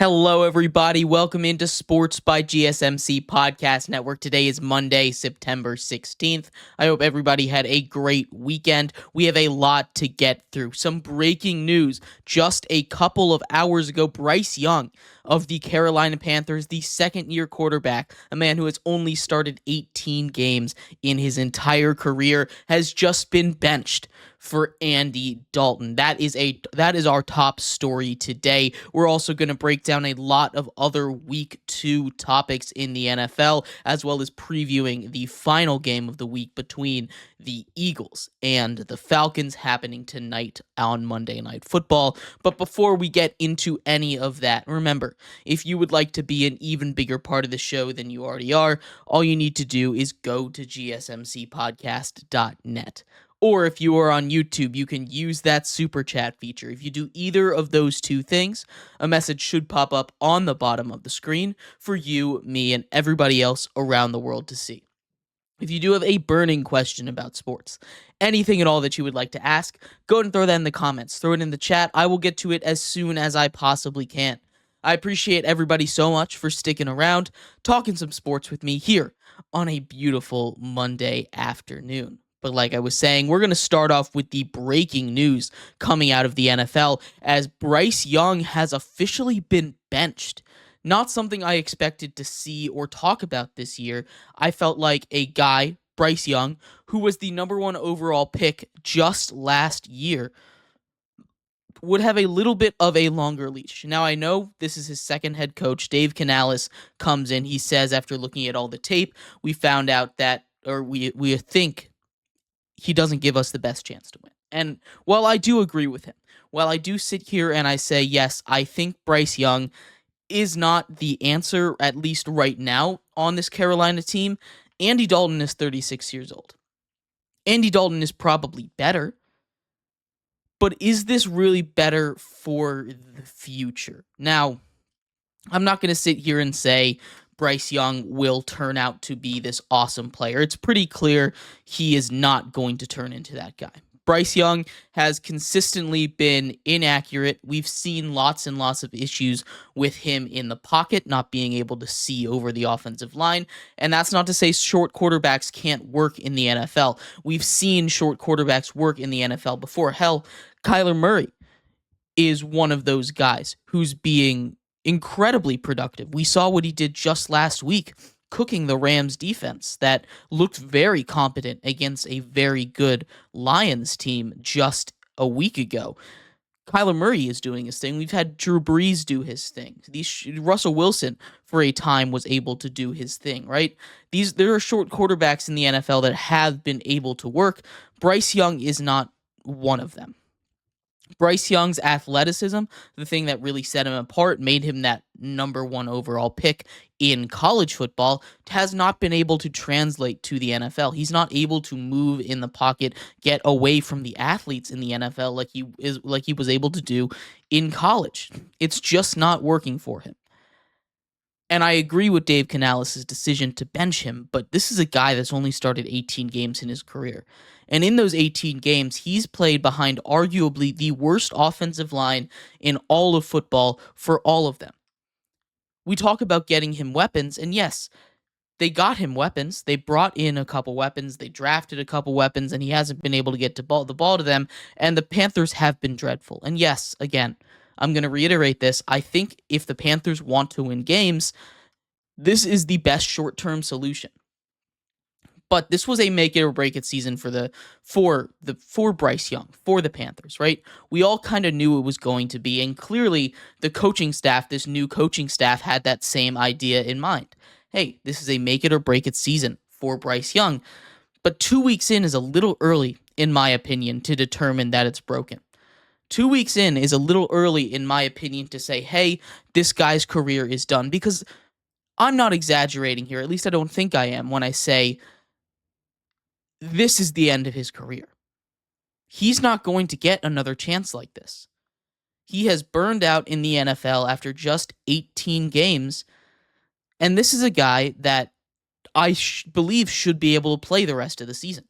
Hello, everybody. Welcome into Sports by GSMC Podcast Network. Today is Monday, September 16th. I hope everybody had a great weekend. We have a lot to get through. Some breaking news. Just a couple of hours ago, Bryce Young of the Carolina Panthers, the second-year quarterback, a man who has only started 18 games in his entire career, has just been benched for Andy Dalton. That is our top story today. We're also going to break down a lot of other week 2 topics in the NFL, as well as previewing the final game of the week between the Eagles and the Falcons happening tonight on Monday Night Football. But before we get into any of that, remember, if you would like to be an even bigger part of the show than you already are, all you need to do is go to gsmcpodcast.net. Or if you are on YouTube, you can use that super chat feature. If you do either of those two things, a message should pop up on the bottom of the screen for you, me, and everybody else around the world to see. If you do have a burning question about sports, anything at all that you would like to ask, go ahead and throw that in the comments. Throw it in the chat. I will get to it as soon as I possibly can. I appreciate everybody so much for sticking around, talking some sports with me here on a beautiful Monday afternoon. But like I was saying, we're going to start off with the breaking news coming out of the NFL as Bryce Young has officially been benched. Not something I expected to see or talk about this year. I felt like a guy, Bryce Young, who was the number 1 overall pick just last year, would have a little bit of a longer leash. Now, I know this is his second head coach. Dave Canales comes in. He says after looking at all the tape, we found out that, or we think he doesn't give us the best chance to win. And while I do agree with him, while I do sit here and I say, yes, I think Bryce Young is not the answer, at least right now, on this Carolina team, Andy Dalton is 36 years old. Andy Dalton is probably better, but is this really better for the future? Now, I'm not going to sit here and say Bryce Young will turn out to be this awesome player. It's pretty clear he is not going to turn into that guy. Bryce Young has consistently been inaccurate. We've seen lots and lots of issues with him in the pocket, not being able to see over the offensive line. And that's not to say short quarterbacks can't work in the NFL. We've seen short quarterbacks work in the NFL before. Hell, Kyler Murray is one of those guys who's being incredibly productive. We saw what he did just last week, cooking the Rams defense that looked very competent against a very good Lions team just a week ago. Kyler Murray is doing his thing. We've had Drew Brees do his thing. Russell Wilson, for a time, was able to do his thing, right? There are short quarterbacks in the NFL that have been able to work. Bryce Young is not one of them. Bryce Young's athleticism, the thing that really set him apart, made him that number 1 overall pick in college football, has not been able to translate to the NFL. He's not able to move in the pocket, get away from the athletes in the NFL like he was able to do in college. It's just not working for him. And I agree with Dave Canales' decision to bench him, but this is a guy that's only started 18 games in his career. And in those 18 games, he's played behind arguably the worst offensive line in all of football for all of them. We talk about getting him weapons, and yes, they got him weapons. They brought in a couple weapons. They drafted a couple weapons, and he hasn't been able to get the ball to them. And the Panthers have been dreadful. And yes, again, I'm going to reiterate this. I think if the Panthers want to win games, this is the best short-term solution. But this was a make it or break it season for Bryce Young, for the Panthers, right? We all kind of knew it was going to be, and clearly the coaching staff, this new coaching staff, had that same idea in mind. Hey, this is a make it or break it season for Bryce Young. But 2 weeks in is a little early, in my opinion, to determine that it's broken. 2 weeks in is a little early, in my opinion, to say, hey, this guy's career is done. Because I'm not exaggerating here, at least I don't think I am, when I say this is the end of his career. He's not going to get another chance like this. He has burned out in the NFL after just 18 games, and this is a guy that I believe should be able to play the rest of the season.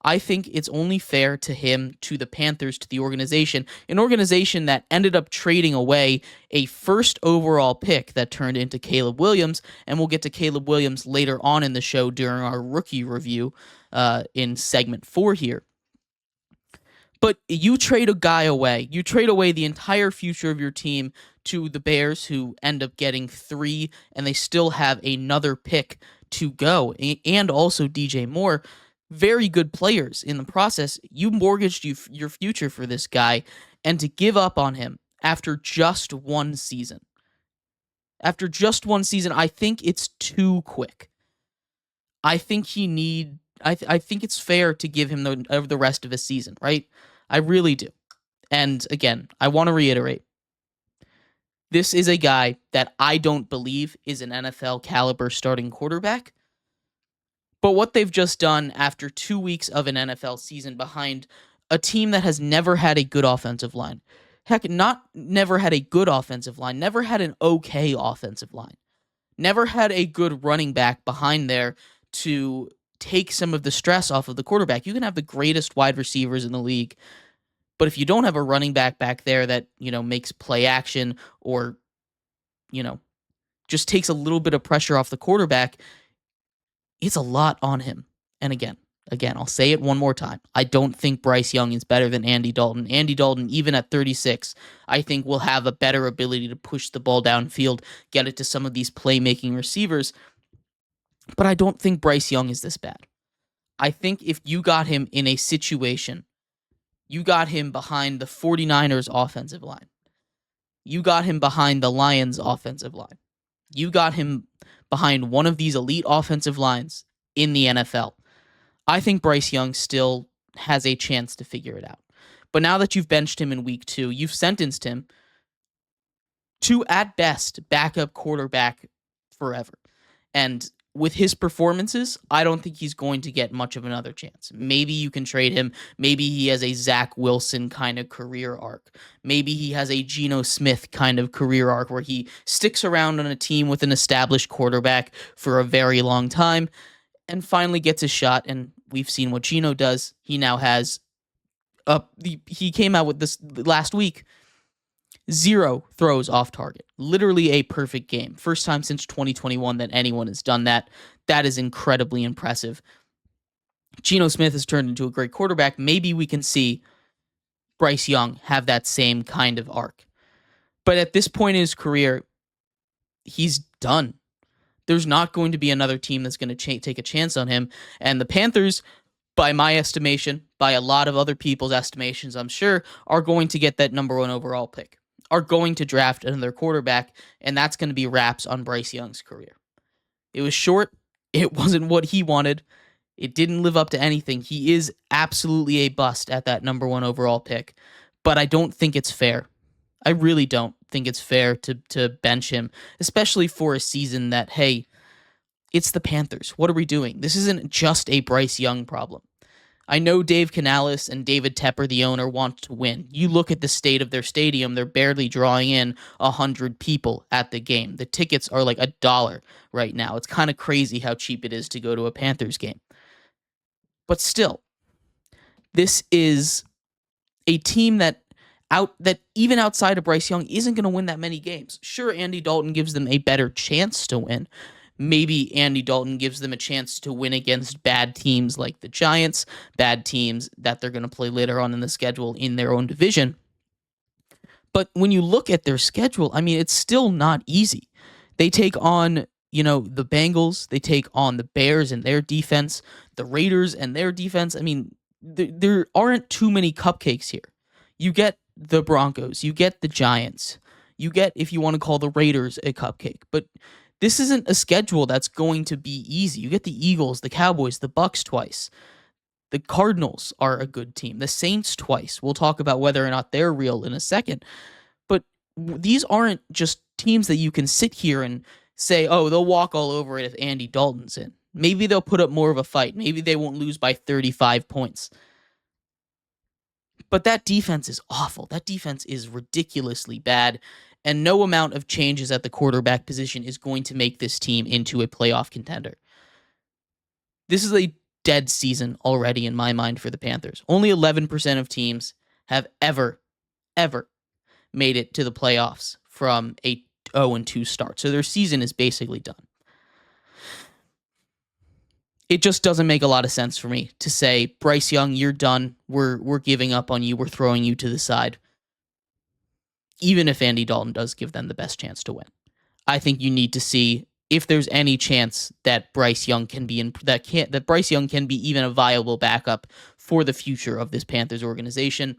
I think it's only fair to him, to the Panthers, to the organization, an organization that ended up trading away a first overall pick that turned into Caleb Williams, and we'll get to Caleb Williams later on in the show during our rookie review in segment 4 here. But you trade a guy away. You trade away the entire future of your team to the Bears, who end up getting 3, and they still have another pick to go, and also DJ Moore. Very good players in the process. You mortgaged your future for this guy, and to give up on him after just one season. After just one season, I think it's too quick. I think I think it's fair to give him the rest of his season, right? I really do. And again, I want to reiterate, this is a guy that I don't believe is an NFL caliber starting quarterback. But what they've just done after 2 weeks of an NFL season behind a team that has never had a good offensive line. Heck, never had a good offensive line, never had an okay offensive line, never had a good running back behind there to take some of the stress off of the quarterback. You can have the greatest wide receivers in the league, but if you don't have a running back there that, makes play action or, just takes a little bit of pressure off the quarterback, it's a lot on him. And again, I'll say it one more time. I don't think Bryce Young is better than Andy Dalton. Andy Dalton, even at 36, I think will have a better ability to push the ball downfield, get it to some of these playmaking receivers. But I don't think Bryce Young is this bad. I think if you got him in a situation, you got him behind the 49ers offensive line. You got him behind the Lions offensive line. You got him behind one of these elite offensive lines in the NFL. I think Bryce Young still has a chance to figure it out. But now that you've benched him in week 2, you've sentenced him to, at best, backup quarterback forever. And with his performances, I don't think he's going to get much of another chance. Maybe you can trade him. Maybe he has a Zach Wilson kind of career arc. Maybe he has a Geno Smith kind of career arc where he sticks around on a team with an established quarterback for a very long time and finally gets his shot. And we've seen what Geno does. He now has he came out with this last week, 0 throws off target. Literally a perfect game. First time since 2021 that anyone has done that. That is incredibly impressive. Geno Smith has turned into a great quarterback. Maybe we can see Bryce Young have that same kind of arc. But at this point in his career, he's done. There's not going to be another team that's going to take a chance on him. And the Panthers, by my estimation, by a lot of other people's estimations, I'm sure, are going to get that number 1 overall pick. Are going to draft another quarterback, and that's going to be wraps on Bryce Young's career. It was short. It wasn't what he wanted. It didn't live up to anything. He is absolutely a bust at that number 1 overall pick, but I don't think it's fair. I really don't think it's fair to bench him, especially for a season that, hey, it's the Panthers. What are we doing? This isn't just a Bryce Young problem. I know Dave Canales and David Tepper, the owner, want to win. You look at the state of their stadium, they're barely drawing in 100 people at the game. The tickets are like $1 right now. It's kind of crazy how cheap it is to go to a Panthers game. But still, this is a team that even outside of Bryce Young isn't going to win that many games. Sure, Andy Dalton gives them a better chance to win. Maybe Andy Dalton gives them a chance to win against bad teams like the Giants, bad teams that they're going to play later on in the schedule in their own division. But when you look at their schedule, I mean, it's still not easy. They take on, the Bengals. They take on the Bears and their defense, the Raiders and their defense. I mean, there aren't too many cupcakes here. You get the Broncos. You get the Giants. You get, if you want to call the Raiders a cupcake. But this isn't a schedule that's going to be easy. You get the Eagles, the Cowboys, the Bucks twice. The Cardinals are a good team. The Saints twice. We'll talk about whether or not they're real in a second. But these aren't just teams that you can sit here and say, oh, they'll walk all over it if Andy Dalton's in. Maybe they'll put up more of a fight. Maybe they won't lose by 35 points. But that defense is awful. That defense is ridiculously bad. And no amount of changes at the quarterback position is going to make this team into a playoff contender. This is a dead season already in my mind for the Panthers. Only 11% of teams have ever made it to the playoffs from a 0-2 start. So their season is basically done. It just doesn't make a lot of sense for me to say, Bryce Young, you're done. We're giving up on you. We're throwing you to the side. Even if Andy Dalton does give them the best chance to win. I think you need to see if there's any chance that Bryce Young can be that Bryce Young can be even a viable backup for the future of this Panthers organization.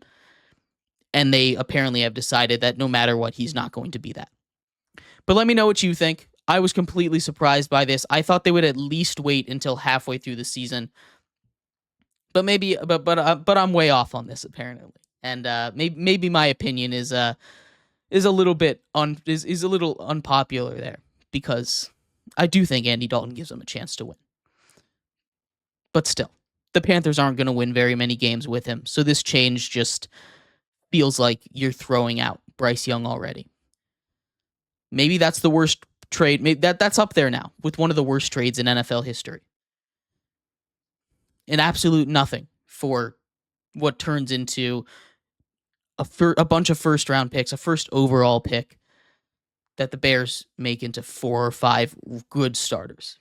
And they apparently have decided that no matter what, he's not going to be that. But let me know what you think. I was completely surprised by this. I thought they would at least wait until halfway through the season. But I'm way off on this apparently. And maybe my opinion is a little bit is a little unpopular there, because I do think Andy Dalton gives them a chance to win. But still, the Panthers aren't going to win very many games with him. So this change just feels like you're throwing out Bryce Young already. Maybe that's the worst trade. Maybe that's up there now with one of the worst trades in NFL history. An absolute nothing for what turns into a bunch of first-round picks, a first overall pick that the Bears make into 4 or 5 good starters.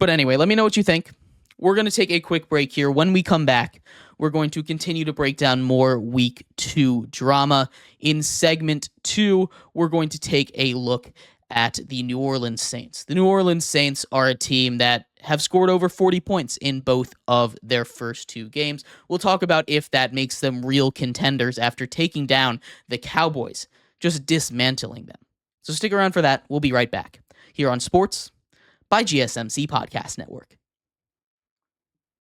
But anyway, let me know what you think. We're going to take a quick break here. When we come back, we're going to continue to break down more Week 2 drama. In segment 2, we're going to take a look at the New Orleans Saints. The New Orleans Saints are a team that have scored over 40 points in both of their first 2 games. We'll talk about if that makes them real contenders after taking down the Cowboys, just dismantling them. So stick around for that. We'll be right back here on Sports by GSMC Podcast Network.